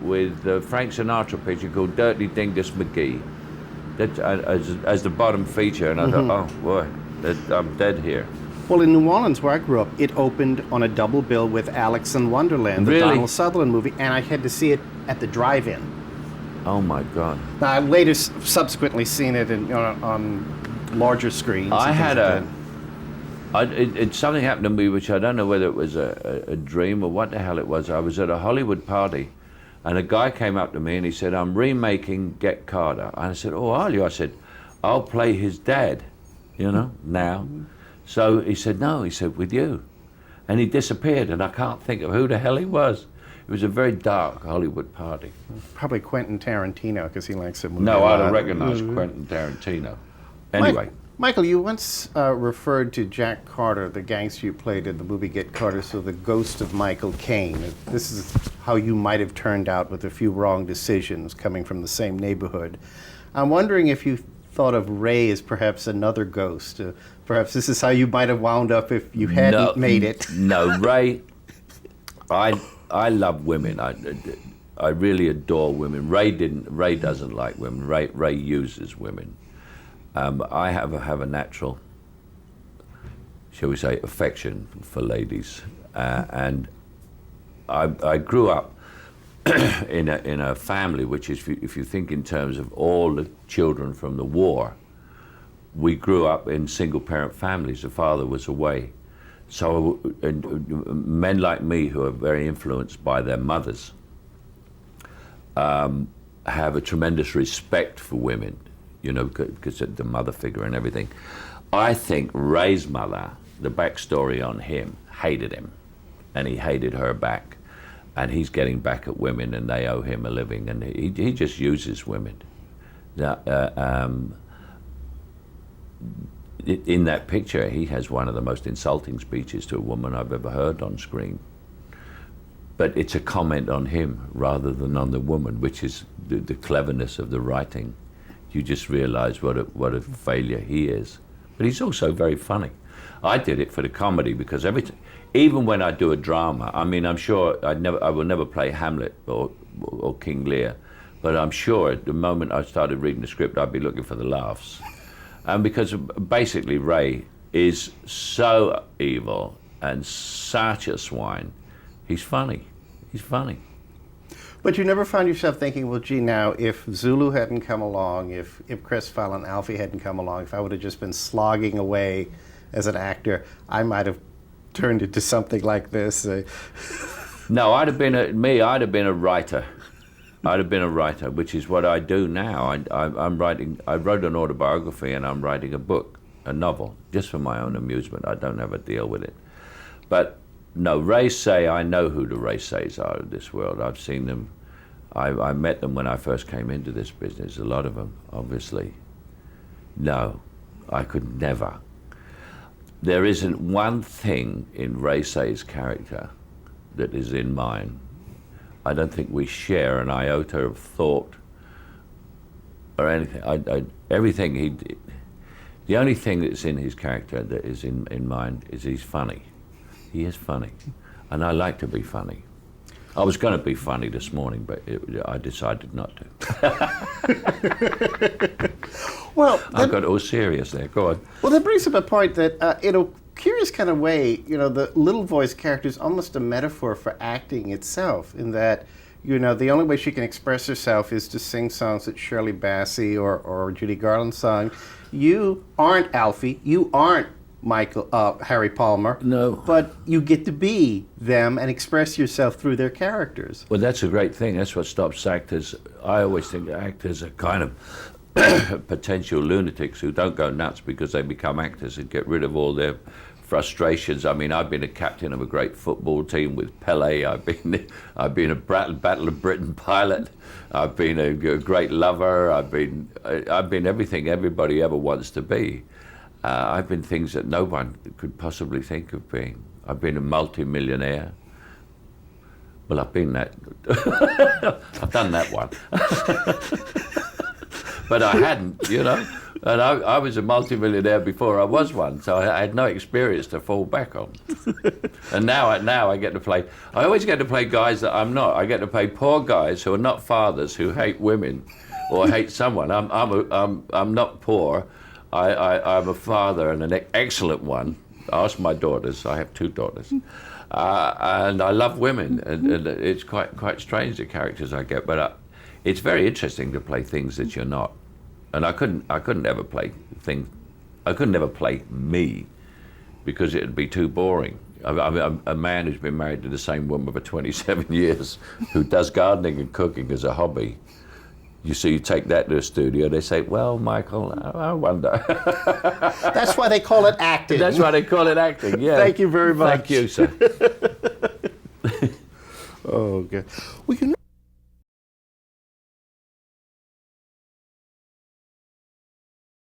with the Frank Sinatra picture called Dirty Dingus McGee, that, as the bottom feature, and I thought, oh boy, I'm dead here. Well, in New Orleans, where I grew up, it opened on a double bill with Alice in Wonderland, the Really? Donald Sutherland movie, and I had to see it at the drive-in. Oh my God. Now, I've later subsequently seen it on larger screens. I and had things like that. something happened to me, which I don't know whether it was a dream or what the hell it was. I was at a Hollywood party, and a guy came up to me and he said, I'm remaking Get Carter. And I said, oh, are you? I said, I'll play his dad, now. So he said, no, he said, with you. And he disappeared, and I can't think of who the hell he was. It was a very dark Hollywood party. Probably Quentin Tarantino, because he likes that movie. No, I'd have recognized Quentin Tarantino. Anyway. Michael, you once referred to Jack Carter, the gangster you played in the movie Get Carter, so the ghost of Michael Caine. This is how you might have turned out with a few wrong decisions coming from the same neighborhood. I'm wondering if you thought of Ray as perhaps another ghost. Perhaps this is how you might have wound up if you hadn't made it. No, Ray, I love women. I really adore women. Ray doesn't like women. Ray uses women. I have a natural, shall we say, affection for ladies, and I grew up in a family which is, if you think in terms of all the children from the war, we grew up in single-parent families. The father was away, so men like me who are very influenced by their mothers have a tremendous respect for women. Because of the mother figure and everything. I think Ray's mother, the backstory on him, hated him, and he hated her back, and he's getting back at women, and they owe him a living, and he just uses women. In that picture, he has one of the most insulting speeches to a woman I've ever heard on screen. But it's a comment on him rather than on the woman, which is the cleverness of the writing. You just realize what a failure he is. But he's also very funny. I did it for the comedy because even when I do a drama, I mean, I'm sure I will never play Hamlet or King Lear, but I'm sure at the moment I started reading the script, I'd be looking for the laughs. And because basically Ray is so evil and such a swine, he's funny. He's funny. But you never found yourself thinking, well, gee, now, if Zulu hadn't come along, if Chris Fowler and Alfie hadn't come along, if I would have just been slogging away as an actor, I might have turned into something like this. No, I'd have been a writer. I'd have been a writer, which is what I do now. I wrote an autobiography, and I'm writing a book, a novel, just for my own amusement. I don't have a deal with it. But no, I know who the Raceys are of this world. I've seen them. I met them when I first came into this business, a lot of them, obviously. No, I could never. There isn't one thing in Racey's character that is in mine. I don't think we share an iota of thought or anything. Everything he did, the only thing that's in his character that is in mine is he's funny. He is funny, and I like to be funny. I was going to be funny this morning, but I decided not to. Well, I got all serious there. Go on. Well, that brings up a point that, in a curious kind of way, the little voice character is almost a metaphor for acting itself, in that, the only way she can express herself is to sing songs that Shirley Bassey or Judy Garland sung. You aren't Alfie. You aren't Harry Palmer. No. But you get to be them and express yourself through their characters. Well, that's a great thing. That's what stops actors. I always think actors are kind of potential lunatics who don't go nuts because they become actors and get rid of all their frustrations. I mean, I've been a captain of a great football team with Pele. I've been a Battle of Britain pilot. I've been a great lover. I've been everything everybody ever wants to be. I've been things that no one could possibly think of being. I've been a multi-millionaire. Well, I've been that. I've done that one. but I hadn't, you know. And I was a multimillionaire before I was one, so I had no experience to fall back on. And now I get to play. I always get to play guys that I'm not. I get to play poor guys who are not fathers, who hate women, or hate someone. I'm not poor. I'm a father, and an excellent one. Ask my daughters. I have 2 daughters, and I love women. And it's quite strange the characters I get, but it's very interesting to play things that you're not. And I couldn't ever play things. I couldn't ever play me, because it'd be too boring. I'm a man who's been married to the same woman for 27 years, who does gardening and cooking as a hobby. You take that to a studio, they say, well, Michael, I wonder. That's why they call it acting. That's why they call it acting, yeah. Thank you very much. Thank you, sir. Oh, good. We can